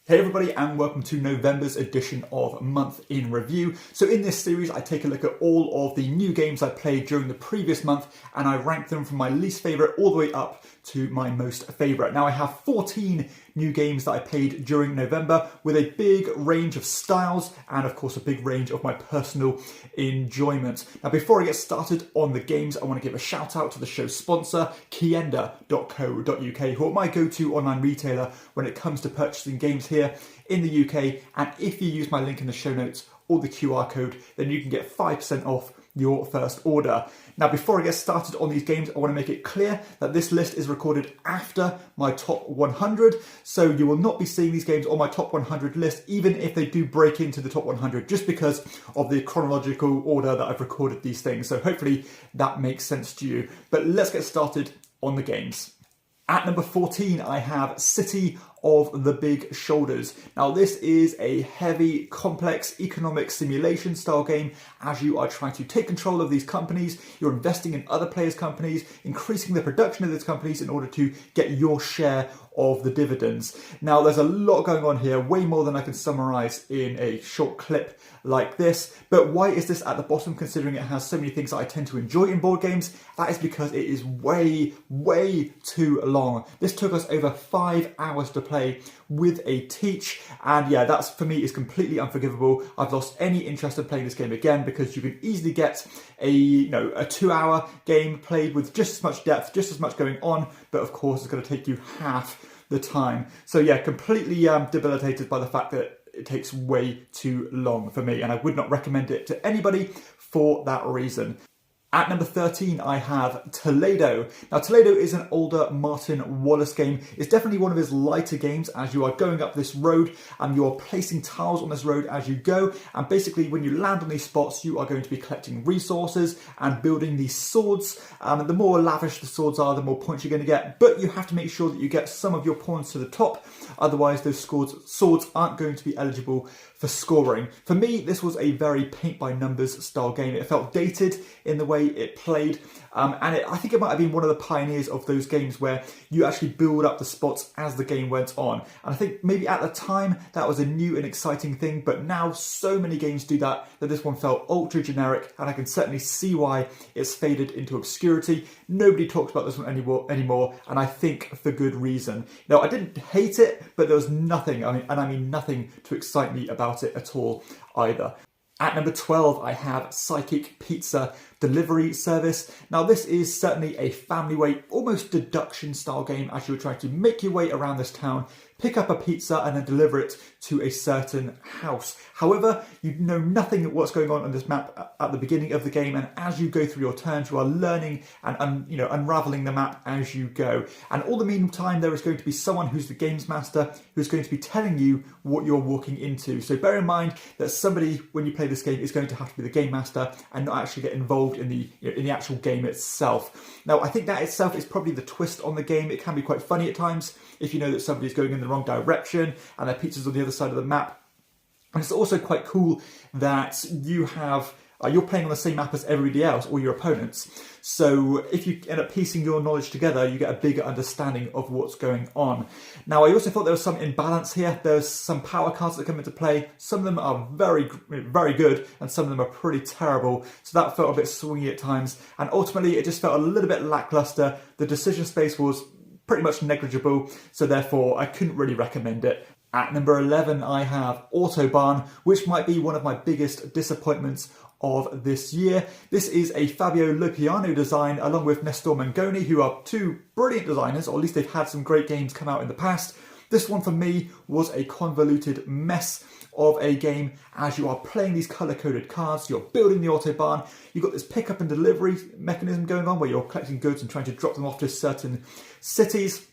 Hey everybody, and welcome to November's edition of Month in Review. So in this series I take a look at all of the new games I played during the previous month and I rank them from my least favourite all the way up to my most favourite. Now I have 14 new games that I played during November with a big range of styles and of course a big range of my personal enjoyment. Now before I get started on the games, I want to give a shout out to the show's sponsor, KIENDA.co.uk, who are my go-to online retailer when it comes to purchasing games here in the UK. And if you use my link in the show notes or the QR code, then you can get 5% off your first order. Now, before I get started on these games, I want to make it clear that this list is recorded after my top 100. So you will not be seeing these games on my top 100 list, even if they do break into the top 100, just because of the chronological order that I've recorded these things. So hopefully that makes sense to you. But let's get started on the games. At number 14, I have City of the Big Shoulders. Now this is a heavy, complex economic simulation style game as you are trying to take control of these companies. You're investing in other players' companies, increasing the production of these companies in order to get your share of the dividends. Now there's a lot going on here, way more than I can summarize in a short clip like this. But why is this at the bottom, considering it has so many things that I tend to enjoy in board games? That is because it is way too long. This took us over 5 hours to play with a teach, and yeah, that's for me is completely unforgivable. I've lost any interest in playing this game again because you can easily get a 2-hour game played with just as much depth, just as much going on, but of course it's going to take you half the time. So yeah, completely debilitated by the fact that it takes way too long for me, and I would not recommend it to anybody for that reason. At number 13, I have Toledo. Now, Toledo is an older Martin Wallace game. It's definitely one of his lighter games as you are going up this road and you are placing tiles on this road as you go. And basically, when you land on these spots, you are going to be collecting resources and building these swords. The more lavish the swords are, the more points you're going to get. But you have to make sure that you get some of your pawns to the top. Otherwise, those swords aren't going to be eligible for scoring. For me, this was a very paint-by-numbers style game. It felt dated in the way it played, and I think it might have been one of the pioneers of those games where you actually build up the spots as the game went on. And I think maybe at the time that was a new and exciting thing, but now so many games do that this one felt ultra generic, and I can certainly see why it's faded into obscurity. Nobody talks about this one anymore, and I think for good reason. Now, I didn't hate it, but there was nothing, I mean nothing to excite me about it at all either. At number 12, I have Psychic Pizza Delivery Service. Now this is certainly a family way, almost deduction style game as you're trying to make your way around this town, pick up a pizza and then deliver it to a certain house. However, you know nothing of what's going on this map at the beginning of the game, and as you go through your turns, you are learning and unraveling the map as you go. And all the meantime, there is going to be someone who's the games master who's going to be telling you what you're walking into. So bear in mind that somebody, when you play this game, is going to have to be the game master and not actually get involved in the actual game itself. Now, I think that itself is probably the twist on the game. It can be quite funny at times if you know that somebody's going in the wrong direction and their pizza's on the other side of the map. And it's also quite cool that you have you're playing on the same map as everybody else or your opponents. So if you end up piecing your knowledge together, you get a bigger understanding of what's going on. Now, I also thought there was some imbalance here. There's some power cards that come into play. Some of them are very good, and some of them are pretty terrible. So that felt a bit swingy at times. And ultimately, it just felt a little bit lackluster. The decision space was pretty much negligible. So therefore, I couldn't really recommend it. At number 11, I have Autobahn, which might be one of my biggest disappointments of this year. This is a Fabio Lopiano design along with Nestor Mangoni, who are two brilliant designers, or at least they've had some great games come out in the past. This one for me was a convoluted mess of a game as you are playing these colour-coded cards, you're building the Autobahn, you've got this pick-up and delivery mechanism going on where you're collecting goods and trying to drop them off to certain cities.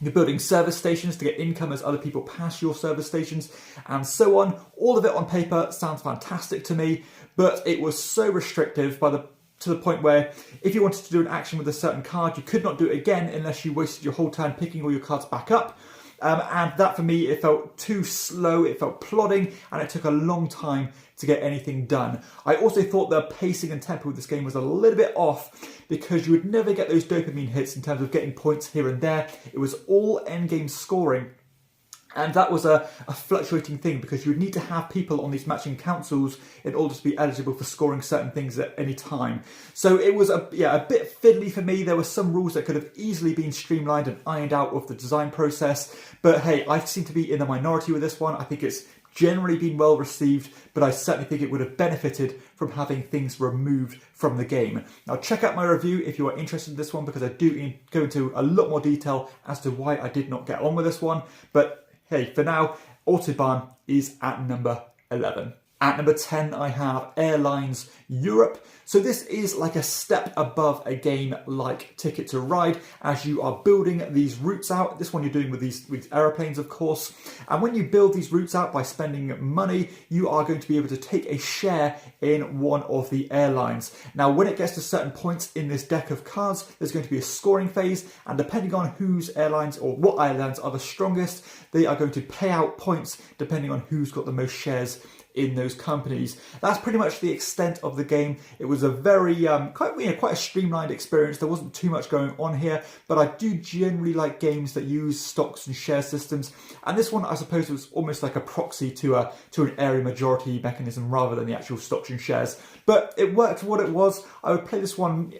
You're building service stations to get income as other people pass your service stations, and so on. All of it on paper sounds fantastic to me, but it was so restrictive to the point where if you wanted to do an action with a certain card, you could not do it again unless you wasted your whole turn picking all your cards back up. And that for me, it felt too slow, it felt plodding, and it took a long time to get anything done. I also thought the pacing and tempo of this game was a little bit off because you would never get those dopamine hits in terms of getting points here and there. It was all endgame scoring. And that was a fluctuating thing because you would need to have people on these matching councils in order to be eligible for scoring certain things at any time. So it was a bit fiddly for me. There were some rules that could have easily been streamlined and ironed out with the design process. But hey, I seem to be in the minority with this one. I think it's generally been well received, but I certainly think it would have benefited from having things removed from the game. Now check out my review if you are interested in this one, because I do go into a lot more detail as to why I did not get on with this one. But hey, for now, Autobahn is at number 11. At number 10, I have Airlines Europe. So this is like a step above a game like Ticket to Ride, as you are building these routes out. This one you're doing with aeroplanes, of course. And when you build these routes out by spending money, you are going to be able to take a share in one of the airlines. Now, when it gets to certain points in this deck of cards, there's going to be a scoring phase, and depending on whose airlines or what airlines are the strongest, they are going to pay out points depending on who's got the most shares in those companies. That's pretty much the extent of the game. It was a very quite a streamlined experience. There wasn't too much going on here, but I do generally like games that use stocks and share systems. And this one, I suppose, was almost like a proxy to an area majority mechanism rather than the actual stocks and shares. But it worked for what it was. I played this one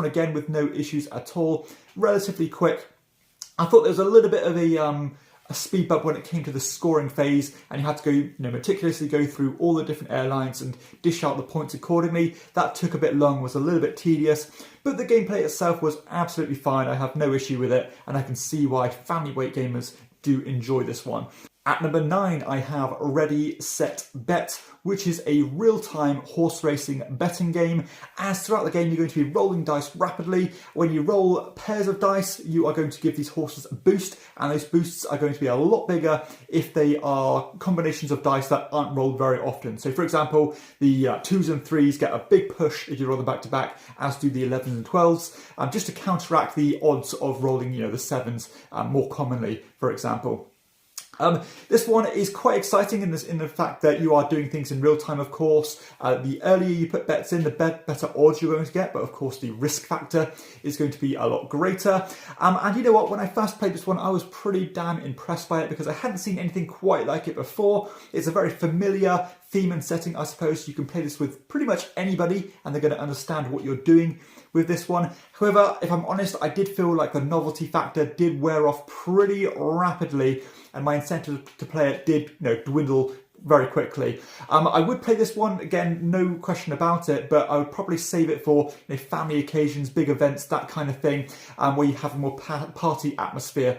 again with no issues at all. Relatively quick. I thought there was a little bit of a speed bump when it came to the scoring phase, and you had to go, meticulously go through all the different airlines and dish out the points accordingly. That took a bit long, was a little bit tedious, but the gameplay itself was absolutely fine. I have no issue with it, and I can see why family weight gamers do enjoy this one. At number 9, I have Ready, Set, Bet, which is a real-time horse racing betting game. As throughout the game, you're going to be rolling dice rapidly. When you roll pairs of dice, you are going to give these horses a boost, and those boosts are going to be a lot bigger if they are combinations of dice that aren't rolled very often. So for example, the 2s and 3s get a big push if you roll them back to back, as do the 11s and 12s, just to counteract the odds of rolling, the 7s more commonly, for example. This one is quite exciting in the fact that you are doing things in real time, of course. The earlier you put bets in, the better odds you're going to get, but of course the risk factor is going to be a lot greater. And you know what, when I first played this one, I was pretty damn impressed by it because I hadn't seen anything quite like it before. It's a very familiar theme and setting, I suppose. You can play this with pretty much anybody and they're going to understand what you're doing with this one. However, if I'm honest, I did feel like the novelty factor did wear off pretty rapidly, and my incentive to play it did dwindle very quickly. I would play this one again, no question about it, but I would probably save it for family occasions, big events, that kind of thing, where you have a more party atmosphere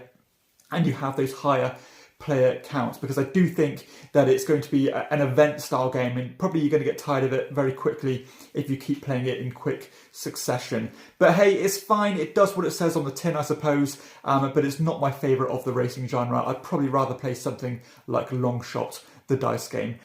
and you have those higher player counts, because I do think that it's going to be an event style game, and probably you're going to get tired of it very quickly if you keep playing it in quick succession. But hey, it's fine. It does what it says on the tin, I suppose, but it's not my favourite of the racing genre. I'd probably rather play something like Long Shot, the dice game.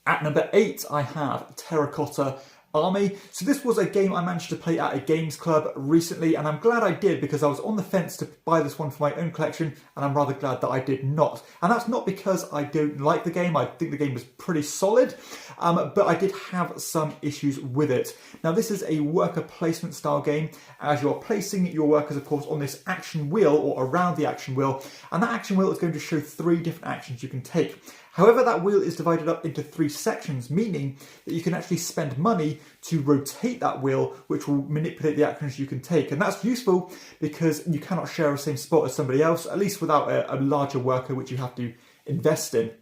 At number 8, I have Terracotta Army. So this was a game I managed to play at a games club recently, and I'm glad I did, because I was on the fence to buy this one for my own collection, and I'm rather glad that I did not. And that's not because I don't like the game. I think the game was pretty solid, but I did have some issues with it. Now, this is a worker placement style game, as you're placing your workers, of course, on this action wheel or around the action wheel, and that action wheel is going to show 3 different actions you can take. However, that wheel is divided up into 3 sections, meaning that you can actually spend money to rotate that wheel, which will manipulate the actions you can take. And that's useful because you cannot share the same spot as somebody else, at least without a larger worker, which you have to invest in.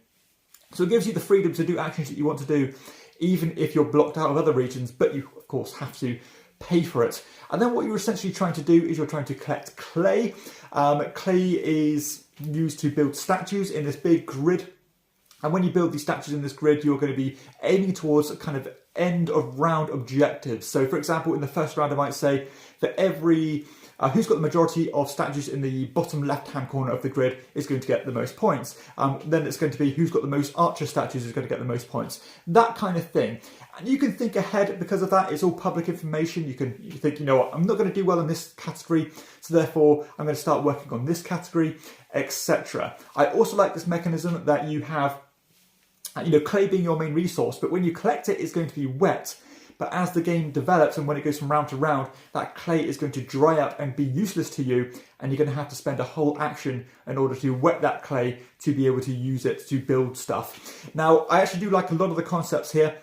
So it gives you the freedom to do actions that you want to do, even if you're blocked out of other regions, but you, of course, have to pay for it. And then what you're essentially trying to do is you're trying to collect clay. Clay is used to build statues in this big grid. And when you build these statues in this grid, you're going to be aiming towards a kind of end of round objectives. So for example, in the first round, I might say that every who's got the majority of statues in the bottom left-hand corner of the grid is going to get the most points. Then it's going to be who's got the most archer statues is going to get the most points. That kind of thing. And you can think ahead because of that. It's all public information. You think, you know what, I'm not going to do well in this category, so therefore I'm going to start working on this category, etc. I also like this mechanism that you have, clay being your main resource, but when you collect it, it's going to be wet. but as the game develops and when it goes from round to round, that clay is going to dry up and be useless to you, and you're going to have to spend a whole action in order to wet that clay to be able to use it to build stuff. Now, I actually do like a lot of the concepts here,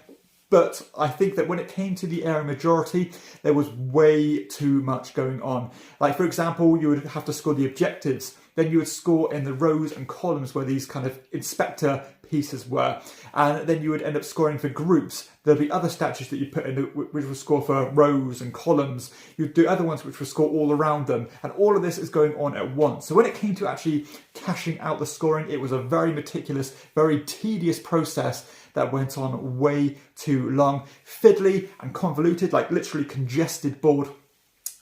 but I think that when it came to the area majority, there was way too much going on. Like, for example, you would have to score the objectives. Then you would score in the rows and columns where these kind of inspector pieces were. And then you would end up scoring for groups. There'll be other statues that you put in which will score for rows and columns. You'd do other ones which will score all around them. And all of this is going on at once. So when it came to actually cashing out the scoring, it was a very meticulous, very tedious process that went on way too long. Fiddly and convoluted, like literally congested board,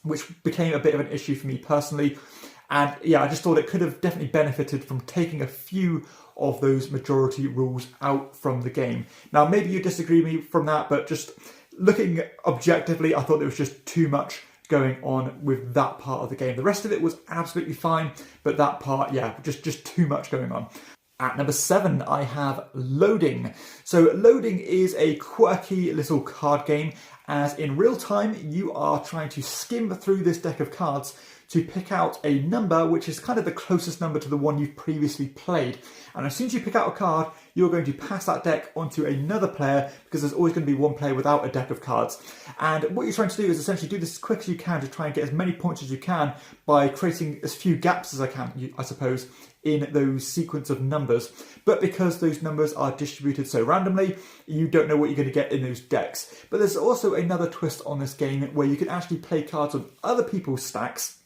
which became a bit of an issue for me personally. And yeah, I just thought it could have definitely benefited from taking a few of those majority rules out from the game. Now, maybe you disagree with me from that, but just looking objectively, I thought there was just too much going on with that part of the game. The rest of it was absolutely fine, but that part, yeah, just too much going on. At number 7, I have Loading. So Loading is a quirky little card game, as in real time, you are trying to skim through this deck of cards to pick out a number which is kind of the closest number to the one you've previously played. And as soon as you pick out a card, you're going to pass that deck onto another player, because there's always going to be one player without a deck of cards. And what you're trying to do is essentially do this as quick as you can to try and get as many points as you can by creating as few gaps as I can, I suppose, in those sequence of numbers. But because those numbers are distributed so randomly, you don't know what you're going to get in those decks. But there's also another twist on this game where you can actually play cards on other people's stacks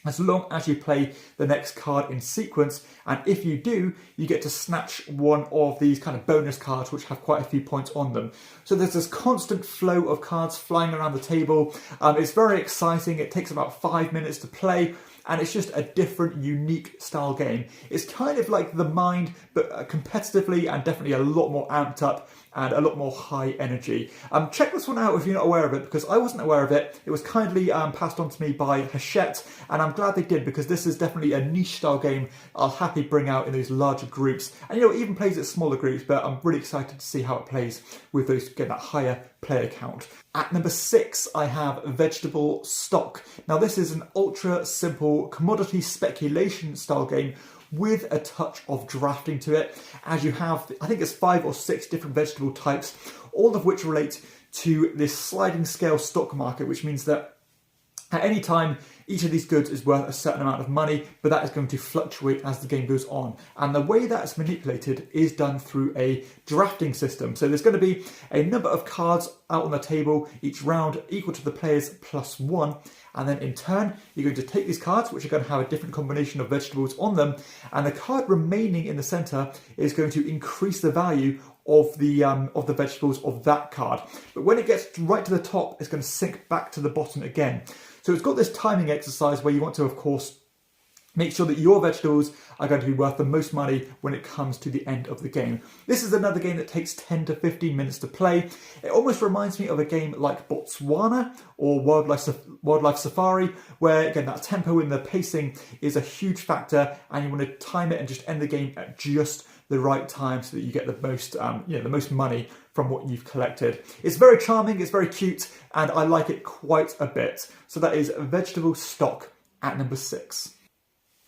as long as you play the next card in sequence, and if you do, you get to snatch one of these kind of bonus cards which have quite a few points on them. So there's this constant flow of cards flying around the table. It's very exciting. It takes about 5 minutes to play, and it's just a different, unique style game. It's kind of like The Mind, but competitively and definitely a lot more amped up and a lot more high energy. Check this one out if you're not aware of it, because I wasn't aware of it. It was kindly passed on to me by Hachette, and I'm glad they did, because this is definitely a niche style game I'll happily bring out in those larger groups. And you know, it even plays at smaller groups, but I'm really excited to see how it plays with those, get that higher player count. At number 6, I have Vegetable Stock. Now this is an ultra simple commodity speculation style game with a touch of drafting to it, as you have, I think it's 5 or 6 different vegetable types, all of which relate to this sliding scale stock market, which means that at any time, each of these goods is worth a certain amount of money, but that is going to fluctuate as the game goes on. And the way that's manipulated is done through a drafting system. So there's going to be a number of cards out on the table, each round equal to the player's +1. And then in turn, you're going to take these cards, which are going to have a different combination of vegetables on them. And the card remaining in the center is going to increase the value of the vegetables of that card. But when it gets right to the top, it's going to sink back to the bottom again. So it's got this timing exercise where you want to, of course, make sure that your vegetables are going to be worth the most money when it comes to the end of the game. This is another game that takes 10 to 15 minutes to play. It almost reminds me of a game like Botswana or Wildlife Safari, where again that tempo and the pacing is a huge factor, and you want to time it and just end the game at just the right time so that you get the most, the most money from what you've collected. It's very charming, it's very cute, and I like it quite a bit. So that is Vegetable Stock at number 6.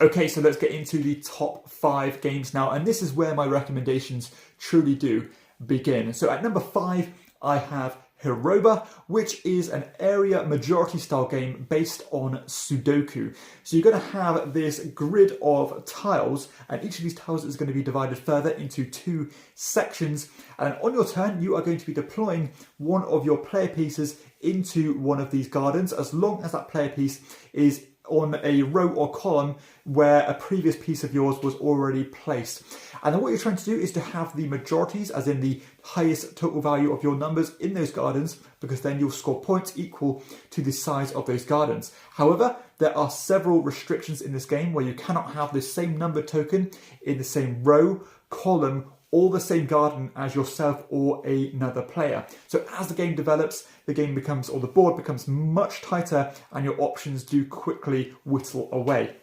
Okay, so let's get into the top 5 games now, and this is where my recommendations truly do begin. So at number 5, I have Hiroba, which is an area majority style game based on Sudoku. So you're going to have this grid of tiles, and each of these tiles is going to be divided further into 2 sections. And on your turn, you are going to be deploying one of your player pieces into one of these gardens, as long as that player piece is on a row or column where a previous piece of yours was already placed. And then what you're trying to do is to have the majorities, as in the highest total value of your numbers in those gardens, because then you'll score points equal to the size of those gardens. However, there are several restrictions in this game where you cannot have the same number token in the same row, column, or the same garden as yourself or another player. So as the game develops, the game becomes, or the board becomes much tighter, and your options do quickly whittle away.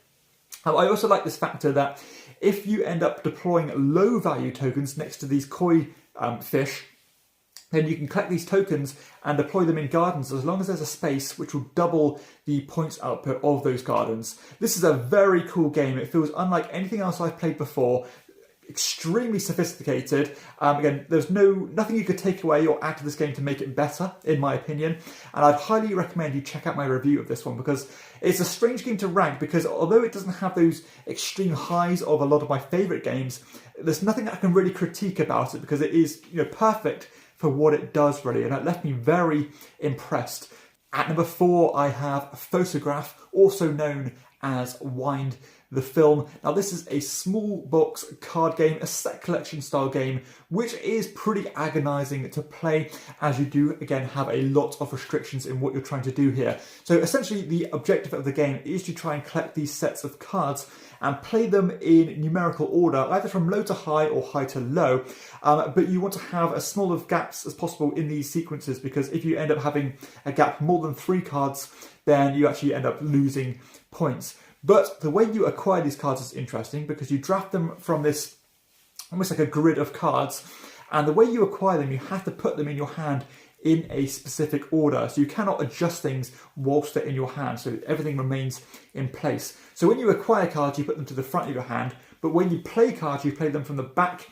I also like this factor that if you end up deploying low value tokens next to these koi fish, then you can collect these tokens and deploy them in gardens as long as there's a space, which will double the points output of those gardens. This is a very cool game. It feels unlike anything else I've played before. Extremely sophisticated. Again, there's nothing you could take away or add to this game to make it better, in my opinion. And I'd highly recommend you check out my review of this one, because it's a strange game to rank, because although it doesn't have those extreme highs of a lot of my favourite games, there's nothing I can really critique about it, because it is, perfect for what it does, really, and it left me very impressed. At number 4, I have Photograph, also known as Wind the Film. Now, this is a small box card game, a set collection style game, which is pretty agonizing to play, as you do, again, have a lot of restrictions in what you're trying to do here. So essentially, the objective of the game is to try and collect these sets of cards and play them in numerical order, either from low to high or high to low. But you want to have as small of gaps as possible in these sequences, because if you end up having a gap more than 3 cards, then you actually end up losing points. But the way you acquire these cards is interesting, because you draft them from this almost like a grid of cards, and the way you acquire them, you have to put them in your hand in a specific order. So you cannot adjust things whilst they're in your hand, so everything remains in place. So when you acquire cards, you put them to the front of your hand, but when you play cards, you play them from the back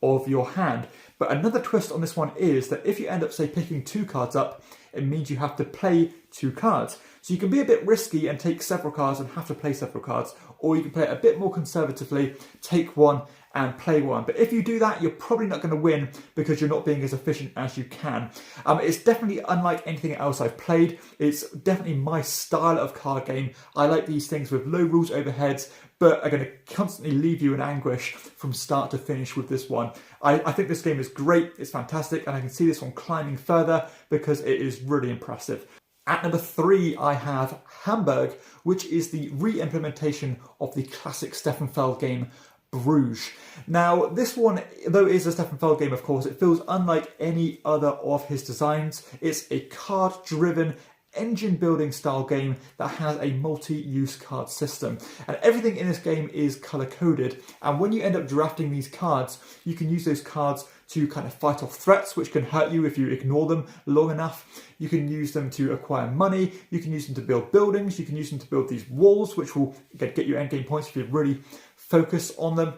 of your hand. But another twist on this one is that if you end up, say, picking 2 cards up, it means you have to play 2 cards. So you can be a bit risky and take several cards and have to play several cards, or you can play it a bit more conservatively, take 1 and play 1. But if you do that, you're probably not going to win, because you're not being as efficient as you can. It's definitely unlike anything else I've played. It's definitely my style of card game. I like these things with low rules overheads, but are going to constantly leave you in anguish from start to finish with this one. I think this game is great, it's fantastic, and I can see this one climbing further because it is really impressive. At number 3, I have Hamburg, which is the re-implementation of the classic Stefan Feld game, Bruges. Now, this one, though it is a Stefan Feld game, of course, it feels unlike any other of his designs. It's a card-driven, engine-building style game that has a multi-use card system. And everything in this game is colour-coded. And when you end up drafting these cards, you can use those cards to kind of fight off threats, which can hurt you if you ignore them long enough. You can use them to acquire money. You can use them to build buildings. You can use them to build these walls, which will get you endgame points if you really focus on them.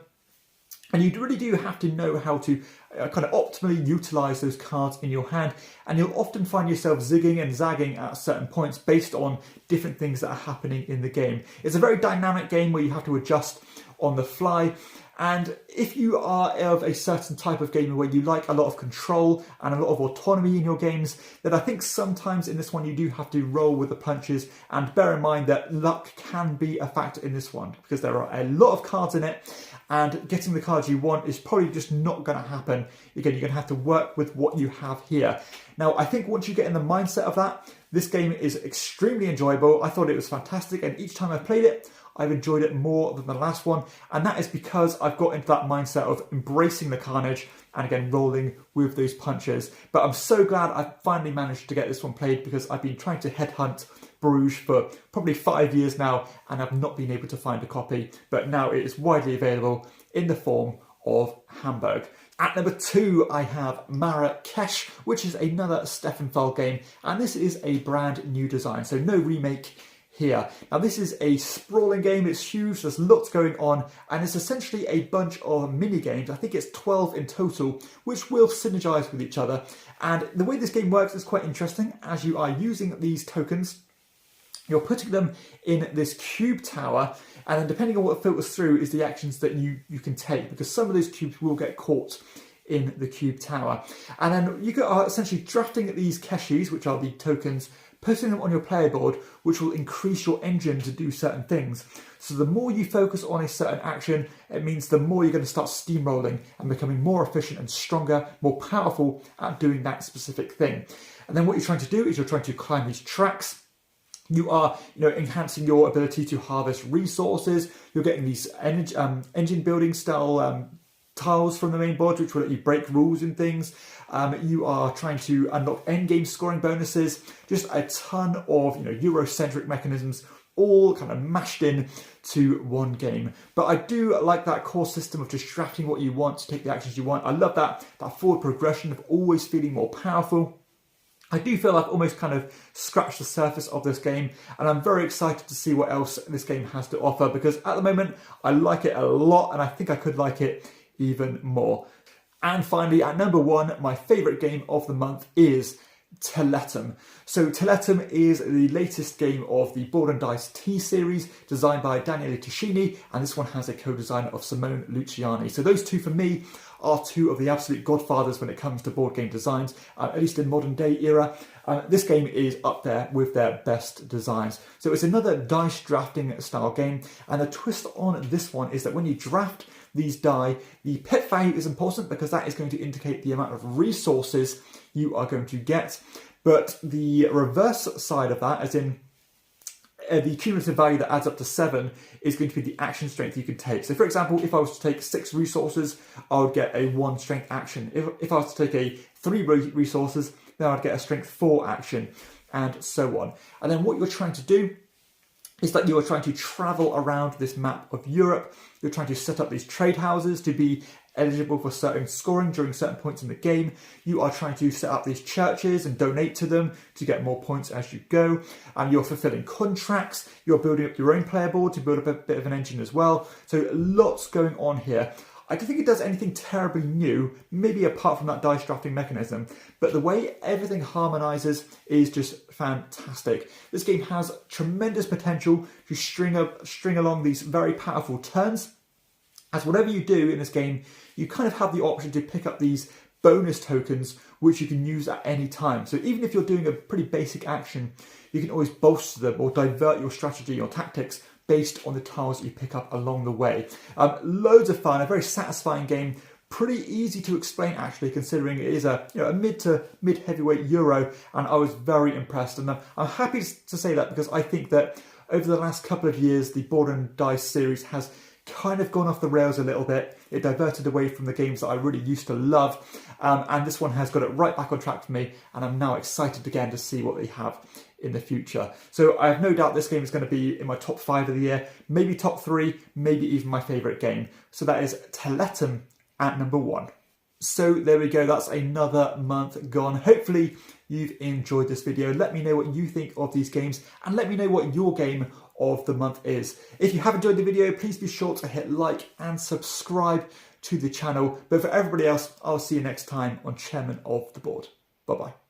And you really do have to know how to kind of optimally utilise those cards in your hand, and you'll often find yourself zigging and zagging at certain points based on different things that are happening in the game. It's a very dynamic game where you have to adjust on the fly, and if you are of a certain type of gamer where you like a lot of control and a lot of autonomy in your games, then I think sometimes in this one you do have to roll with the punches, and bear in mind that luck can be a factor in this one, because there are a lot of cards in it, and getting the cards you want is probably just not going to happen. Again, you're going to have to work with what you have here. Now, I think once you get in the mindset of that, this game is extremely enjoyable. I thought it was fantastic, and each time I've played it, I've enjoyed it more than the last one, and that is because I've got into that mindset of embracing the carnage and again rolling with those punches. But I'm so glad I finally managed to get this one played, because I've been trying to headhunt Bruges for probably 5 years now, and I've not been able to find a copy, but now it is widely available in the form of Hamburg. At number 2, I have Marrakesh, which is another Stefan Feld game, and this is a brand new design, so no remake here. Now, this is a sprawling game, it's huge, there's lots going on, and it's essentially a bunch of mini games. I think it's 12 in total, which will synergize with each other. And the way this game works is quite interesting. As you are using these tokens, you're putting them in this cube tower, and then depending on what filters through is the actions that you can take, because some of those cubes will get caught in the cube tower. And then you are essentially drafting these keshes, which are the tokens, putting them on your player board, which will increase your engine to do certain things. So the more you focus on a certain action, it means the more you're going to start steamrolling and becoming more efficient and stronger, more powerful at doing that specific thing. And then what you're trying to do is you're trying to climb these tracks. You are, enhancing your ability to harvest resources. You're getting these engine building style tiles from the main board, which will let you break rules and things. You are trying to unlock endgame scoring bonuses. Just a ton of Eurocentric mechanisms all kind of mashed in to one game. But I do like that core system of just drafting what you want to take the actions you want. I love that forward progression of always feeling more powerful. I do feel I've almost kind of scratched the surface of this game, and I'm very excited to see what else this game has to offer, because at the moment I like it a lot and I think I could like it even more. And finally, at number 1, my favourite game of the month is Teletum. So Teletum is the latest game of the Board and Dice T-Series, designed by Daniele Ticini, and this one has a co-designer of Simone Luciani. So those two for me are two of the absolute godfathers when it comes to board game designs, at least in modern day era. This game is up there with their best designs. So it's another dice drafting style game, and the twist on this one is that when you draft these die, the pip value is important because that is going to indicate the amount of resources you are going to get. But the reverse side of that, as in the cumulative value that adds up to 7, is going to be the action strength you can take. So for example, if I was to take 6 resources, I would get a 1 strength action. If I was to take a 3 resources, then I'd get a strength 4 action, and so on. And then what you're trying to do is that you are trying to travel around this map of Europe. You're trying to set up these trade houses to be eligible for certain scoring during certain points in the game. You are trying to set up these churches and donate to them to get more points as you go. And you're fulfilling contracts. You're building up your own player board to build up a bit of an engine as well. So lots going on here. I don't think it does anything terribly new, maybe apart from that dice drafting mechanism, but the way everything harmonises is just fantastic. This game has tremendous potential to string along these very powerful turns, as whatever you do in this game, you kind of have the option to pick up these bonus tokens which you can use at any time. So even if you're doing a pretty basic action, you can always bolster them or divert your strategy or tactics based on the tiles you pick up along the way. Loads of fun, a very satisfying game, pretty easy to explain actually, considering it is a mid to mid heavyweight Euro, and I was very impressed. And I'm happy to say that because I think that over the last couple of years, the Board and Dice series has kind of gone off the rails a little bit. It diverted away from the games that I really used to love, and this one has got it right back on track for me, and I'm now excited again to see what they have in the future. So I have no doubt this game is going to be in my top 5 of the year, maybe top 3, maybe even my favourite game. So that is Teletum at number 1. So there we go, that's another month gone. Hopefully you've enjoyed this video. Let me know what you think of these games, and let me know what your game of the month is. If you have enjoyed the video, please be sure to hit like and subscribe to the channel. But for everybody else, I'll see you next time on Chairman of the Board. Bye bye.